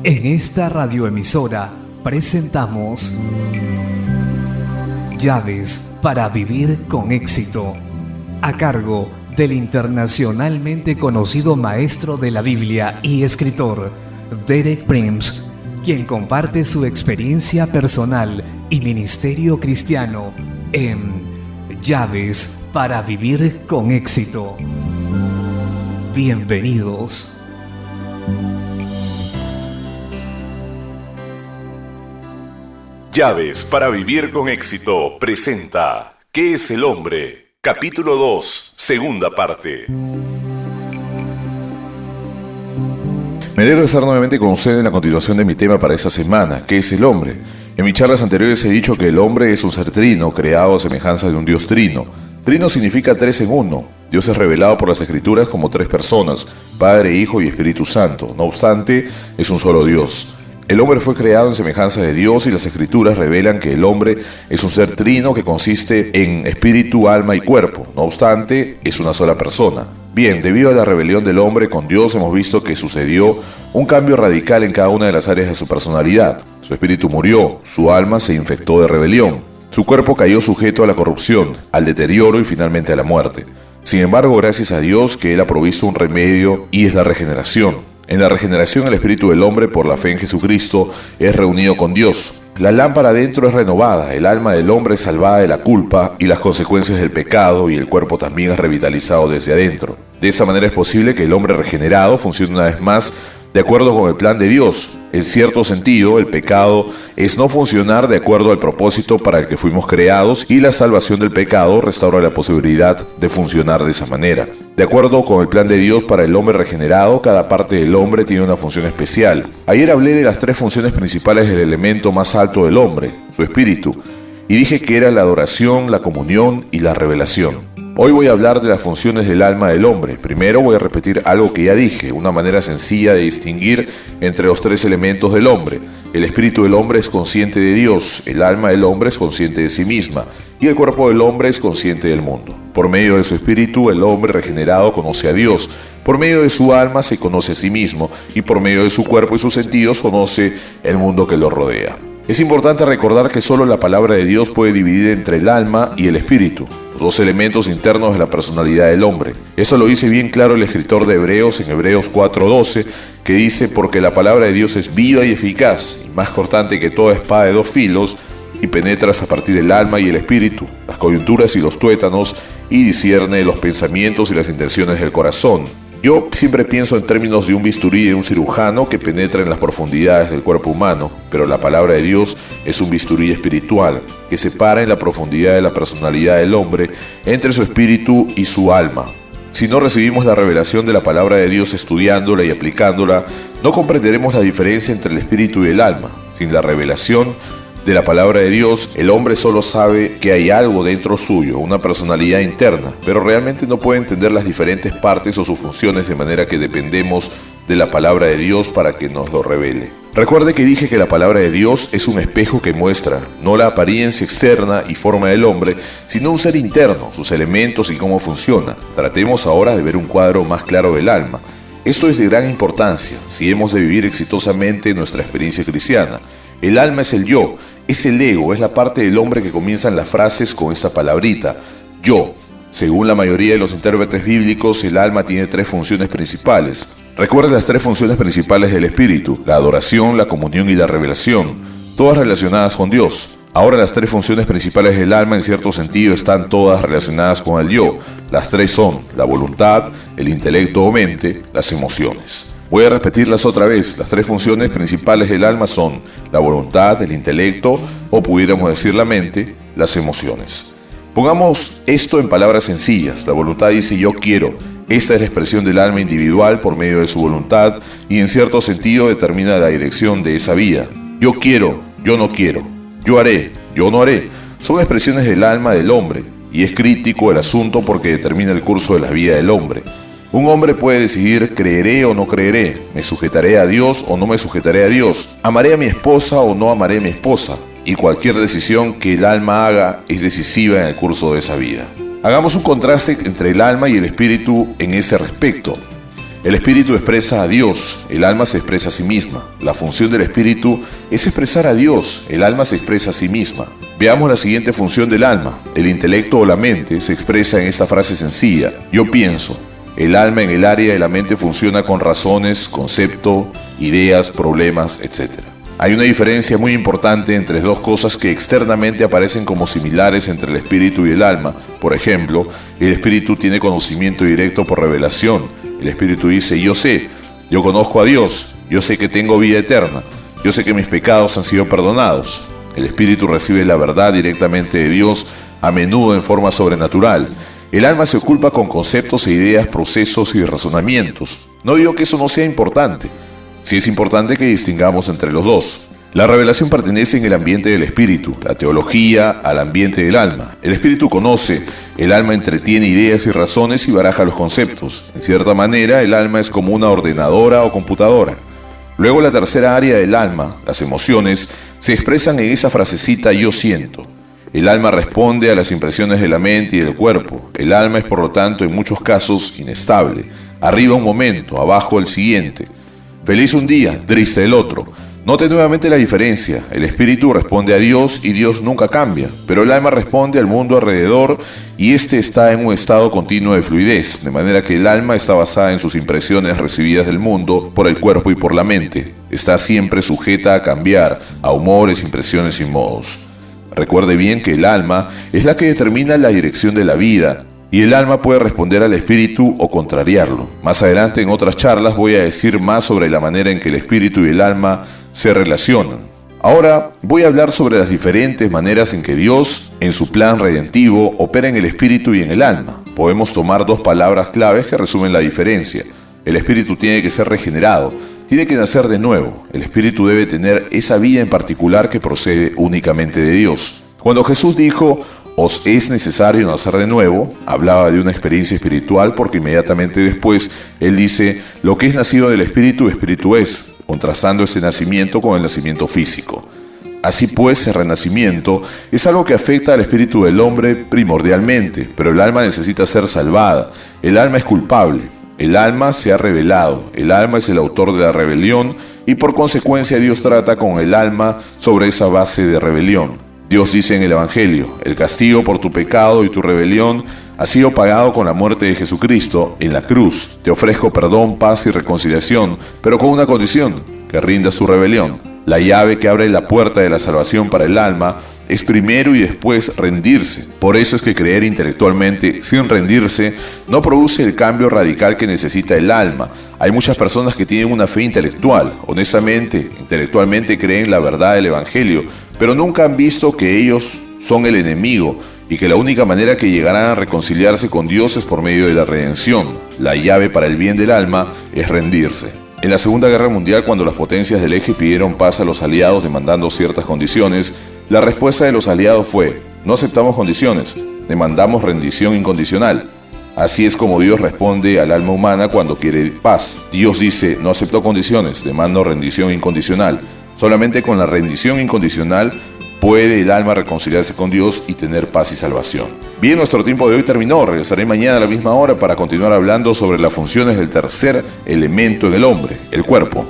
En esta radioemisora presentamos Llaves para vivir con éxito, a cargo del internacionalmente conocido maestro de la Biblia y escritor Derek Prince, quien comparte su experiencia personal y ministerio cristiano en Llaves para vivir con éxito. Bienvenidos. Llaves para vivir con éxito presenta ¿Qué es el hombre? Capítulo 2, segunda parte. Me alegro de estar nuevamente con ustedes en la continuación de mi tema para esta semana, ¿qué es el hombre? En mis charlas anteriores he dicho que el hombre es un ser trino, creado a semejanza de un Dios trino. Trino significa tres en uno. Dios es revelado por las Escrituras como tres personas, Padre, Hijo y Espíritu Santo. No obstante, es un solo Dios. El hombre fue creado en semejanza de Dios y las Escrituras revelan que el hombre es un ser trino que consiste en espíritu, alma y cuerpo. No obstante, es una sola persona. Bien, debido a la rebelión del hombre con Dios hemos visto que sucedió un cambio radical en cada una de las áreas de su personalidad. Su espíritu murió, su alma se infectó de rebelión, su cuerpo cayó sujeto a la corrupción, al deterioro y finalmente a la muerte. Sin embargo, gracias a Dios que Él ha provisto un remedio y es la regeneración. En la regeneración, el espíritu del hombre, por la fe en Jesucristo, es reunido con Dios. La lámpara adentro es renovada, el alma del hombre es salvada de la culpa y las consecuencias del pecado, y el cuerpo también es revitalizado desde adentro. De esa manera es posible que el hombre regenerado funcione una vez más de acuerdo con el plan de Dios. En cierto sentido, el pecado es no funcionar de acuerdo al propósito para el que fuimos creados, y la salvación del pecado restaura la posibilidad de funcionar de esa manera. De acuerdo con el plan de Dios para el hombre regenerado, cada parte del hombre tiene una función especial. Ayer hablé de las tres funciones principales del elemento más alto del hombre, su espíritu, y dije que era la adoración, la comunión y la revelación. Hoy voy a hablar de las funciones del alma del hombre. Primero voy a repetir algo que ya dije, una manera sencilla de distinguir entre los tres elementos del hombre. El espíritu del hombre es consciente de Dios, el alma del hombre es consciente de sí misma, y el cuerpo del hombre es consciente del mundo. Por medio de su espíritu, el hombre regenerado conoce a Dios. Por medio de su alma se conoce a sí mismo, y por medio de su cuerpo y sus sentidos conoce el mundo que lo rodea. Es importante recordar que solo la palabra de Dios puede dividir entre el alma y el espíritu, los dos elementos internos de la personalidad del hombre. Eso lo dice bien claro el escritor de Hebreos en Hebreos 4:12, que dice: porque la palabra de Dios es viva y eficaz, y más cortante que toda espada de dos filos, y penetra hasta partir el alma y el espíritu, las coyunturas y los tuétanos, y discierne los pensamientos y las intenciones del corazón. Yo siempre pienso en términos de un bisturí y de un cirujano que penetra en las profundidades del cuerpo humano, pero la palabra de Dios es un bisturí espiritual que separa en la profundidad de la personalidad del hombre entre su espíritu y su alma. Si no recibimos la revelación de la palabra de Dios estudiándola y aplicándola, no comprenderemos la diferencia entre el espíritu y el alma. Sin la revelación de la palabra de Dios, el hombre solo sabe que hay algo dentro suyo, una personalidad interna, pero realmente no puede entender las diferentes partes o sus funciones, de manera que dependemos de la palabra de Dios para que nos lo revele. Recuerde que dije que la palabra de Dios es un espejo que muestra no la apariencia externa y forma del hombre, sino un ser interno, sus elementos y cómo funciona. Tratemos ahora de ver un cuadro más claro del alma. Esto es de gran importancia si hemos de vivir exitosamente nuestra experiencia cristiana. El alma es el yo, es el ego, es la parte del hombre que comienzan las frases con esta palabrita, yo. Según la mayoría de los intérpretes bíblicos, el alma tiene tres funciones principales. Recuerda las tres funciones principales del espíritu: la adoración, la comunión y la revelación, todas relacionadas con Dios. Ahora, las tres funciones principales del alma en cierto sentido están todas relacionadas con el yo. Las tres son la voluntad, el intelecto o mente, las emociones. Voy a repetirlas otra vez. Las tres funciones principales del alma son la voluntad, el intelecto, o pudiéramos decir la mente, las emociones. Pongamos esto en palabras sencillas. La voluntad dice yo quiero. Esta es la expresión del alma individual por medio de su voluntad, y en cierto sentido determina la dirección de esa vida. Yo quiero, yo no quiero. Yo haré, yo no haré. Son expresiones del alma del hombre, y es crítico el asunto porque determina el curso de la vida del hombre. Un hombre puede decidir creeré o no creeré, me sujetaré a Dios o no me sujetaré a Dios, amaré a mi esposa o no amaré a mi esposa, y cualquier decisión que el alma haga es decisiva en el curso de esa vida. Hagamos un contraste entre el alma y el espíritu en ese respecto. El espíritu expresa a Dios, el alma se expresa a sí misma. La función del espíritu es expresar a Dios, el alma se expresa a sí misma. Veamos la siguiente función del alma. El intelecto o la mente se expresa en esta frase sencilla: yo pienso. El alma en el área de la mente funciona con razones, concepto, ideas, problemas, etc. Hay una diferencia muy importante entre dos cosas que externamente aparecen como similares entre el espíritu y el alma. Por ejemplo, el espíritu tiene conocimiento directo por revelación. El espíritu dice: yo sé, yo conozco a Dios, yo sé que tengo vida eterna, yo sé que mis pecados han sido perdonados. El espíritu recibe la verdad directamente de Dios, a menudo en forma sobrenatural. El alma se ocupa con conceptos e ideas, procesos y razonamientos. No digo que eso no sea importante. Sí es importante que distingamos entre los dos. La revelación pertenece en el ambiente del espíritu, la teología al ambiente del alma. El espíritu conoce, el alma entretiene ideas y razones y baraja los conceptos. En cierta manera, el alma es como una ordenadora o computadora. Luego, la tercera área del alma, las emociones, se expresan en esa frasecita yo siento. El alma responde a las impresiones de la mente y del cuerpo. El alma es, por lo tanto, en muchos casos inestable. Arriba un momento, abajo el siguiente. Feliz un día, triste el otro. Note nuevamente la diferencia. El espíritu responde a Dios y Dios nunca cambia, pero el alma responde al mundo alrededor y este está en un estado continuo de fluidez, de manera que el alma está basada en sus impresiones recibidas del mundo por el cuerpo y por la mente. Está siempre sujeta a cambiar, a humores, impresiones y modos. Recuerde bien que el alma es la que determina la dirección de la vida, y el alma puede responder al espíritu o contrariarlo. Más adelante en otras charlas voy a decir más sobre la manera en que el espíritu y el alma se relacionan. Ahora voy a hablar sobre las diferentes maneras en que Dios, en su plan redentivo, opera en el espíritu y en el alma. Podemos tomar dos palabras claves que resumen la diferencia. El espíritu tiene que ser regenerado, tiene que nacer de nuevo. El espíritu debe tener esa vida en particular que procede únicamente de Dios. Cuando Jesús dijo: os es necesario nacer de nuevo, hablaba de una experiencia espiritual, porque inmediatamente después Él dice: lo que es nacido del espíritu, espíritu es, contrastando ese nacimiento con el nacimiento físico. Así pues, el renacimiento es algo que afecta al espíritu del hombre primordialmente, pero el alma necesita ser salvada. El alma es culpable. El alma se ha rebelado, el alma es el autor de la rebelión y por consecuencia Dios trata con el alma sobre esa base de rebelión. Dios dice en el Evangelio: el castigo por tu pecado y tu rebelión ha sido pagado con la muerte de Jesucristo en la cruz. Te ofrezco perdón, paz y reconciliación, pero con una condición: que rindas tu rebelión. La llave que abre la puerta de la salvación para el alma es primero y después rendirse. Por eso es que creer intelectualmente sin rendirse no produce el cambio radical que necesita el alma. Hay muchas personas que tienen una fe intelectual, honestamente, intelectualmente creen la verdad del Evangelio, pero nunca han visto que ellos son el enemigo y que la única manera que llegarán a reconciliarse con Dios es por medio de la redención. La llave para el bien del alma es rendirse. En la Segunda Guerra Mundial, cuando las potencias del eje pidieron paz a los aliados demandando ciertas condiciones, la respuesta de los aliados fue: no aceptamos condiciones, demandamos rendición incondicional. Así es como Dios responde al alma humana cuando quiere paz. Dios dice: no acepto condiciones, demando rendición incondicional. Solamente con la rendición incondicional puede el alma reconciliarse con Dios y tener paz y salvación. Bien, nuestro tiempo de hoy terminó. Regresaré mañana a la misma hora para continuar hablando sobre las funciones del tercer elemento en el hombre, el cuerpo.